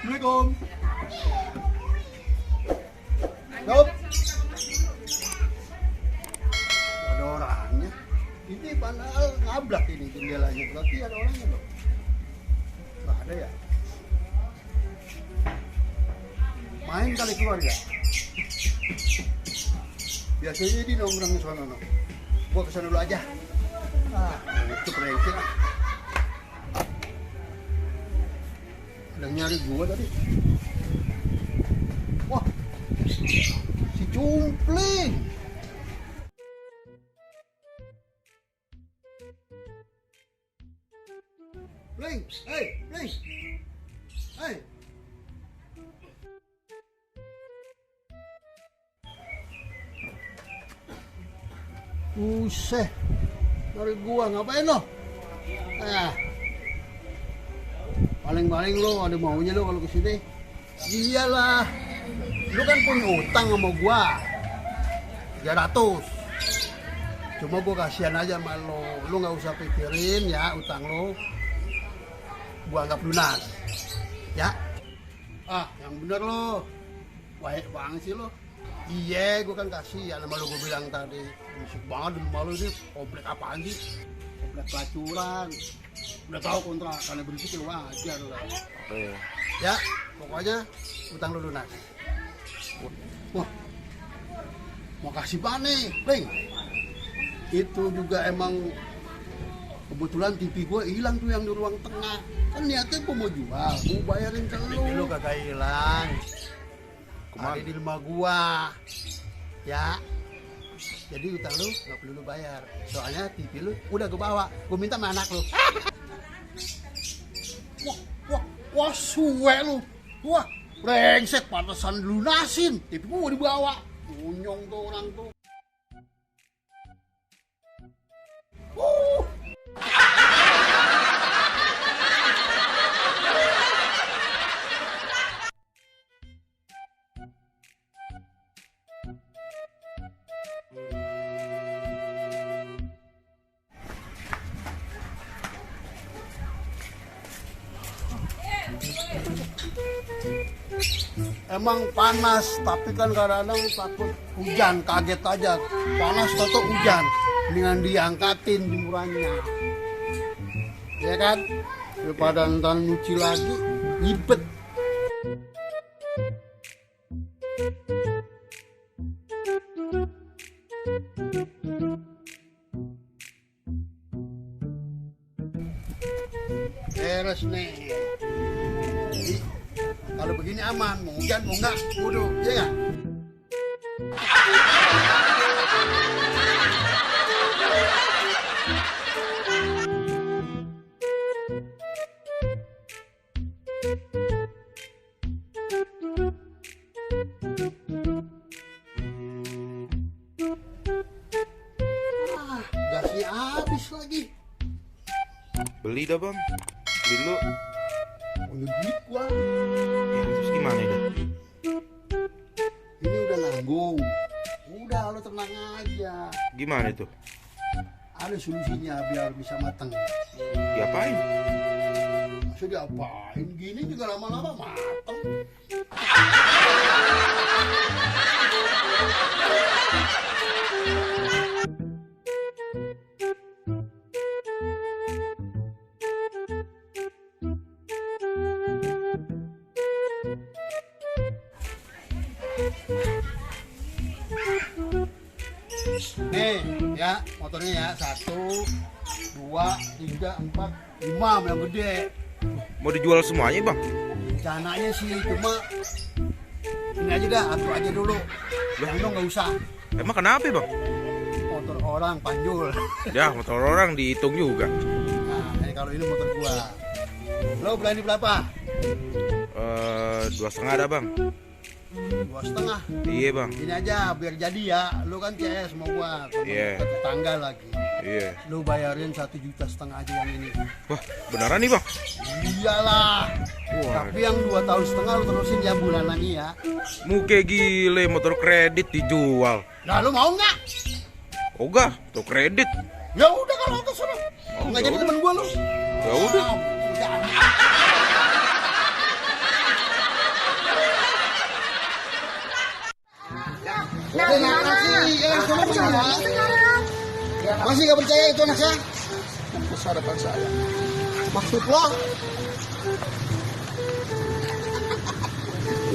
Assalamualaikum. Yup. Ada orangnya. Ini padahal ngablak ini jendelanya. Berarti ada orangnya loh. Nggak ada ya? Main kali keluarga. Biasanya di nongkrong di sana. Gua kesana dulu aja. Itu brengsek. Ada nyari gua tadi. Wah, si Cumpling. Pling, Pling, hey. Buset, nyari gua ngapain lo? Paling-paling lo ada maunya lo kalau kesini. Iyalah, lo kan punya utang sama gua 300. Cuma gua kasihan aja sama lo nggak usah pikirin ya utang lo. Gua anggap lunas, ya. Yang bener lo, baik banget sih lo. Iya, gua kan kasihan sama lo, gua bilang tadi. Musik banget di rumah lo ini, komplek apaan sih? Komplek pelacuran. Udah tahu kontrakannya berisik ya wajar lah. Ya, pokoknya utang lu lunas. Wah, makasih banget nih, Pling. Itu juga emang kebetulan TV gue hilang tuh yang di ruang tengah. Kan niatnya gue mau jual, mau bayarin ke lu. TV lu kagak hilang. Ada di rumah gua. Ya. Jadi utang lu nggak perlu lu bayar. Soalnya TV lu udah gue bawa. Gue minta sama anak lu. Wah, suwe lu. Wah, brengsek, pantesan lunasin. TV gua dibawa. Bunyong tuh orang tuh. Emang panas, tapi kan kadang-kadang takut hujan, kaget aja. Panas atau hujan, dengan diangkatin jemurannya. Ya kan? Daripada ntar nyuci lagi, ribet. Beres nih. Jadi, kalau begini aman, mau hujan mau enggak, bodoh, iya nggak? Gasnya habis lagi. Beli dah bang, beli lu. Punya duit gua. Ya terus gimana dah? Ini udah nanggung. Udah lo tenang aja. Gimana itu? Ada solusinya biar bisa mateng. Diapain? Maksudnya diapain? Gini juga lama-lama mateng. Nih ya motornya ya 1, 2, 3, 4, 5 yang gede. Mau dijual semuanya bang? Rencananya sih cuma ini aja dah, atur aja dulu. Yang itu nggak usah. Emang kenapa bang? Motor orang panjul. Ya motor orang dihitung juga. Nah ini kalau ini motor gua. Lo berani berapa? 2,5 ada bang. 2,5. Iya bang. Ini aja biar jadi ya. Lu kan CS mau gua. Iya. Tetangga lagi. Iya. Lu bayarin 1,5 juta aja yang ini. Wah, beneran nih bang? Iyalah. Wah. Tapi yang 2,5 tahun lu terusin ya bulanan nih ya. Muke gile motor kredit dijual. Nah lu mau nggak? Ogah, motor kredit. Ya udah kalau ke sana. Nggak jadi temen gua lu. Ya udah. Nah, gimana? Apa caranya sekarang? Masih nggak percaya itu anak saya? Besar depan saya. Maksud lo?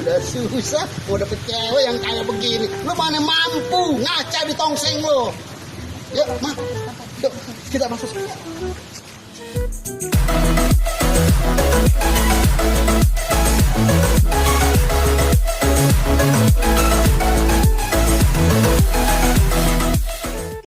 Udah susah, mau dapet cewek yang kayak begini. Lu mana mampu ngaca di tongseng lo? Yuk, Ma. Yuk, kita masuk.